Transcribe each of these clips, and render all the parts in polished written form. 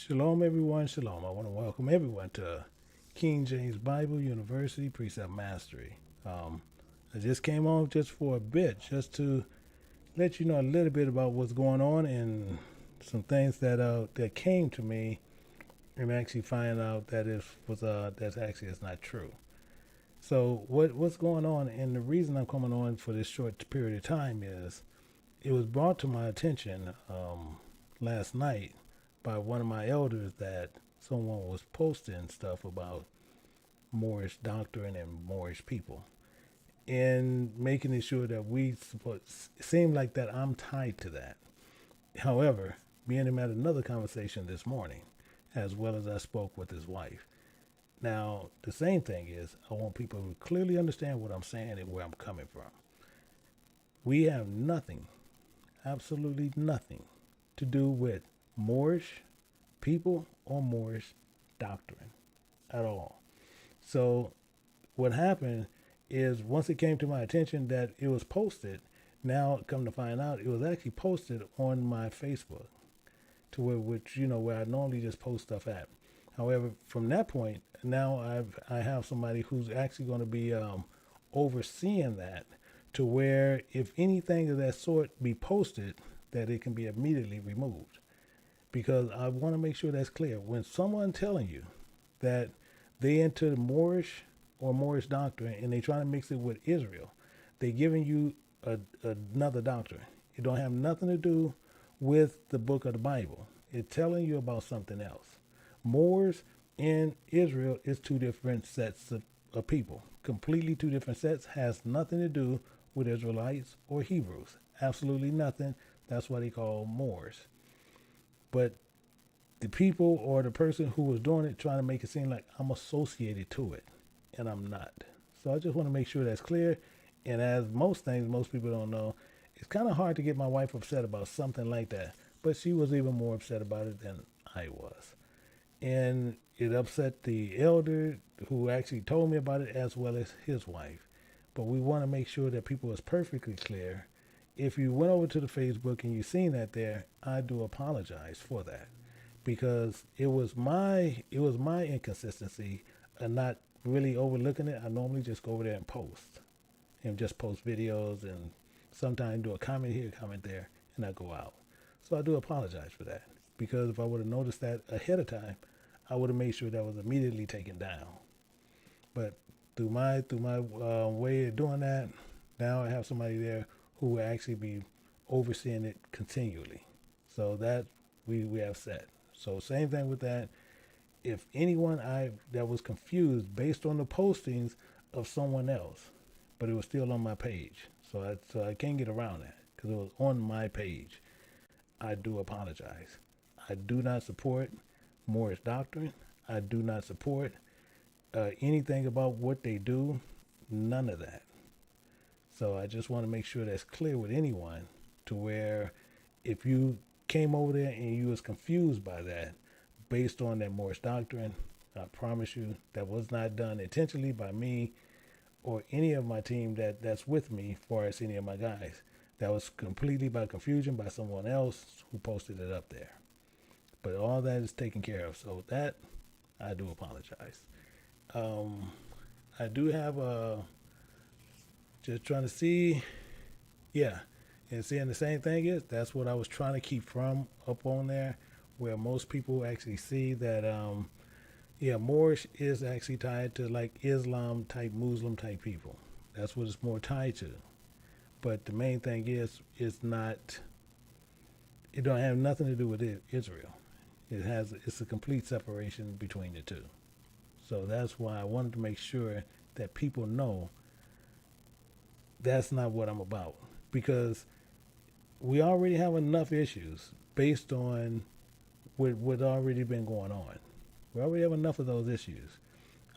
Shalom, everyone. Shalom. I want to welcome everyone to King James Bible University Precept Mastery. I just came on just for a bit, just to let you know a little bit about what's going on and some things that came to me, and actually find out that that's actually it's not true. So what's going on, and the reason I'm coming on for this short period of time is it was brought to my attention last night by one of my elders that someone was posting stuff about Moorish doctrine and Moorish people, and making it sure that it seemed like that I'm tied to that. However, me and him had another conversation this morning, as well as I spoke with his wife. Now, the same thing is, I want people to clearly understand what I'm saying and where I'm coming from. We have nothing, absolutely nothing, to do with Moorish people or Moorish doctrine at all. So what happened is, once it came to my attention that it was posted, now come to find out it was actually posted on my Facebook, to where I normally just post stuff at. However, from that point, now I have somebody who's actually going to be overseeing that, to where if anything of that sort be posted, that it can be immediately removed. Because I want to make sure that's clear. When someone telling you that they into the Moorish or Moorish doctrine and they trying to mix it with Israel, they giving you another doctrine. It don't have nothing to do with the book of the Bible. It's telling you about something else. Moors and Israel is two different sets of people. Completely two different sets. Has nothing to do with Israelites or Hebrews. Absolutely nothing. That's why they call Moors. But the people or the person who was doing it trying to make it seem like I'm associated to it, and I'm not. So I just want to make sure that's clear. And as most things, most people don't know, it's kind of hard to get my wife upset about something like that. But she was even more upset about it than I was. And it upset the elder who actually told me about it, as well as his wife. But we want to make sure that people is perfectly clear. If you went over to the Facebook and you seen that there, I do apologize for that, because it was my inconsistency of not really overlooking it. I normally just go over there and just post videos, and sometimes do a comment here, comment there, and I go out. So I do apologize for that, because if I would have noticed that ahead of time, I would have made sure that was immediately taken down. But through my way of doing that, now I have somebody there who will actually be overseeing it continually. So that we have set. So same thing with that. If anyone that was confused based on the postings of someone else, but it was still on my page, so I can't get around that because it was on my page, I do apologize. I do not support Moorish doctrine. I do not support anything about what they do. None of that. So I just want to make sure that's clear with anyone, to where if you came over there and you was confused by that based on that Moorish doctrine, I promise you that was not done intentionally by me or any of my team that's with me, as far as any of my guys. That was completely by confusion by someone else who posted it up there. But all that is taken care of. So that, I do apologize. I do have just trying to see, yeah, and seeing the same thing is, that's what I was trying to keep from up on there, where most people actually see that, Moorish is actually tied to like Islam type, Muslim type people. That's what it's more tied to. But the main thing is, it's not. It don't have nothing to do with Israel. It's a complete separation between the two. So that's why I wanted to make sure that people know that's not what I'm about, because we already have enough issues based on what already been going on. We already have enough of those issues.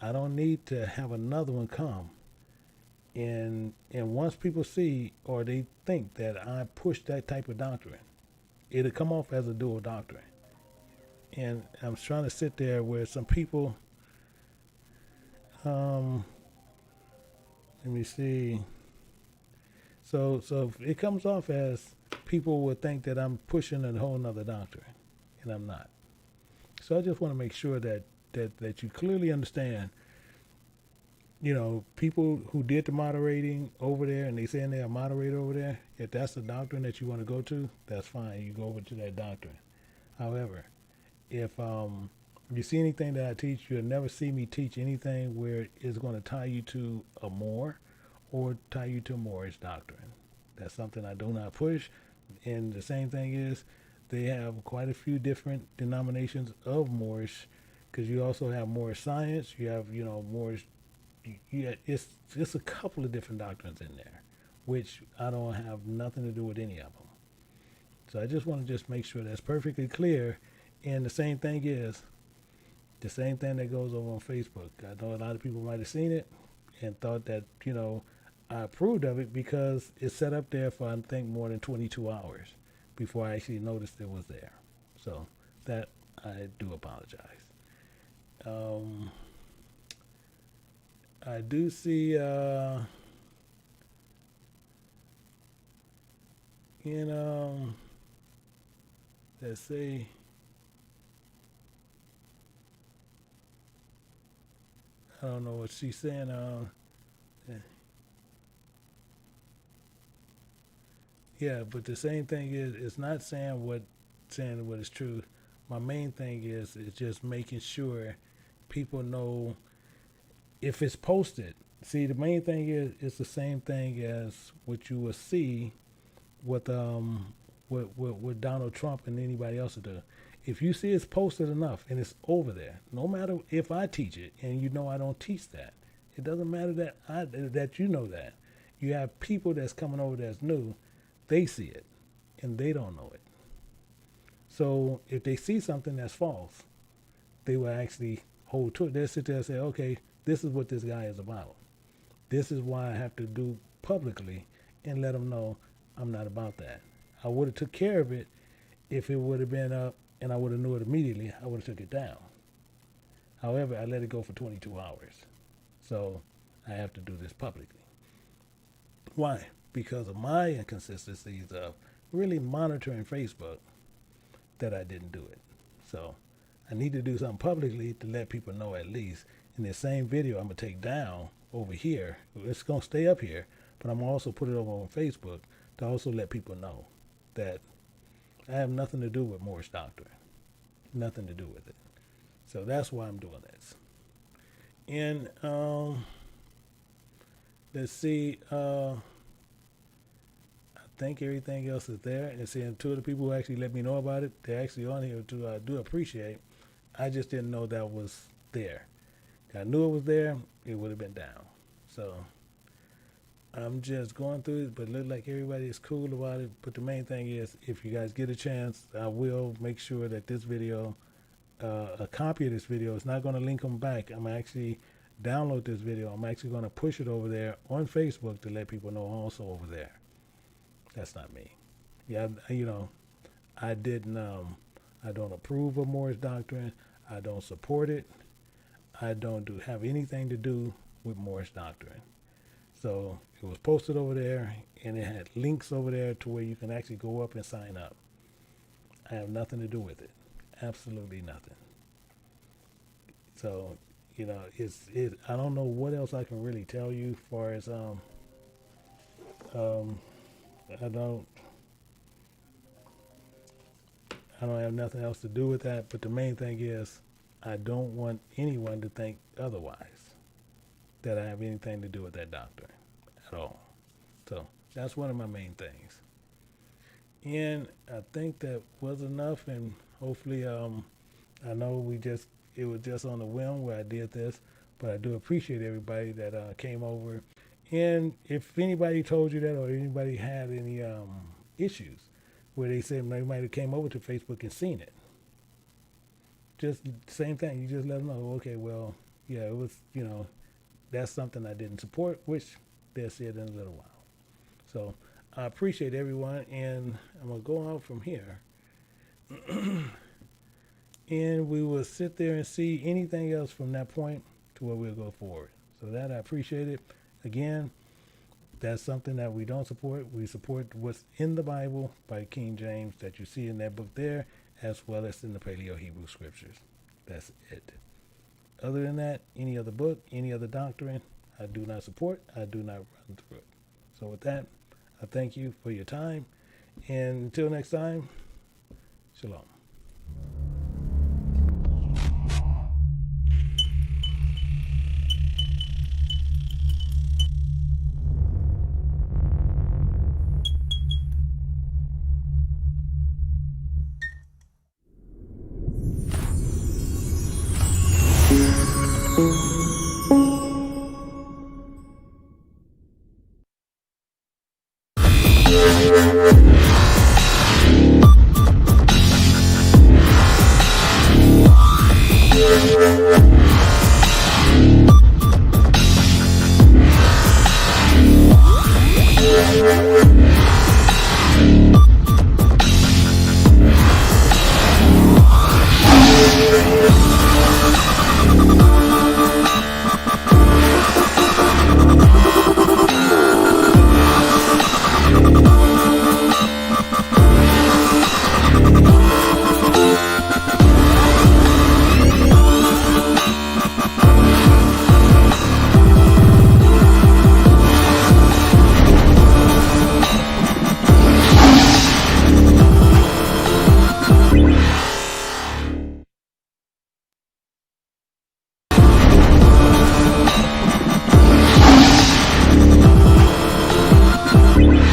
I don't need to have another one come. And once people see or they think that I push that type of doctrine, it'll come off as a dual doctrine. And I'm trying to sit there where some people, let me see. So it comes off as people would think that I'm pushing a whole nother doctrine, and I'm not. So I just want to make sure that you clearly understand, people who did the moderating over there and they saying they're a moderator over there, if that's the doctrine that you want to go to, that's fine. You go over to that doctrine. However, if you see anything that I teach, you'll never see me teach anything where it's going to tie you to a Moor or tie you to a Moorish doctrine. That's something I do not push. And the same thing is, they have quite a few different denominations of Moorish, because you also have Moorish science. You have, Moorish. It's a couple of different doctrines in there, which I don't have nothing to do with any of them. So I just want to just make sure that's perfectly clear. And the same thing is, the same thing that goes over on Facebook. I know a lot of people might have seen it and thought that, I approved of it because it's set up there for, I think, more than 22 hours before I actually noticed it was there. So that, I do apologize. I do see, let's see. I don't know what she's saying. Yeah, but the same thing is, it's not saying what is true. My main thing is just making sure people know if it's posted. See, the main thing is, it's the same thing as what you will see with with Donald Trump and anybody else will do. If you see it's posted enough and it's over there, no matter if I teach it, and I don't teach that, it doesn't matter that that you know that. You have people that's coming over that's new, they see it, and they don't know it. So if they see something that's false, they will actually hold to it. They'll sit there and say, okay, this is what this guy is about. This is why I have to do publicly and let them know I'm not about that. I would have took care of it if it would have been up and I would have knew it immediately. I would have took it down. However, I let it go for 22 hours. So I have to do this publicly. Why? Because of my inconsistencies of really monitoring Facebook, that I didn't do it. So I need to do something publicly to let people know at least. In this same video I'm going to take down over here, it's going to stay up here, but I'm going to also put it over on Facebook to also let people know that I have nothing to do with Moorish doctrine. Nothing to do with it. So that's why I'm doing this. And let's see, I think everything else is there. And seeing two of the people who actually let me know about it, they're actually on here too. I do appreciate. I just didn't know that was there. If I knew it was there, it would have been down. So I'm just going through it, but it looks like everybody is cool about it. But the main thing is, if you guys get a chance, I will make sure that this video, a copy of this video, is not going to link them back. I'm actually download this video. I'm actually going to push it over there on Facebook to let people know also over there. That's not me. Yeah, I didn't. I don't approve of Moorish doctrine. I don't support it. I don't have anything to do with Moorish doctrine. So it was posted over there, and it had links over there to where you can actually go up and sign up. I have nothing to do with it. Absolutely nothing. So, I don't know what else I can really tell you as far as I don't have nothing else to do with that, but the main thing is I don't want anyone to think otherwise, that I have anything to do with that doctrine at all. So That's one of my main things. And I think that was enough. And hopefully, I know it was just on a whim where I did this, but I do appreciate everybody that came over. And if anybody told you that, or anybody had any issues where they said they might have came over to Facebook and seen it, just same thing. You just let them know, okay, well, yeah, it was, that's something I didn't support, which they'll see it in a little while. So I appreciate everyone, and I'm going to go out from here. And we will sit there and see anything else from that point to where we'll go forward. So that I appreciate it. Again, that's something that we don't support. We support what's in the Bible by King James that you see in that book there, as well as in the Paleo-Hebrew scriptures. That's it. Other than that, any other book, any other doctrine, I do not support. I do not run through it. So with that, I thank you for your time. And until next time, shalom.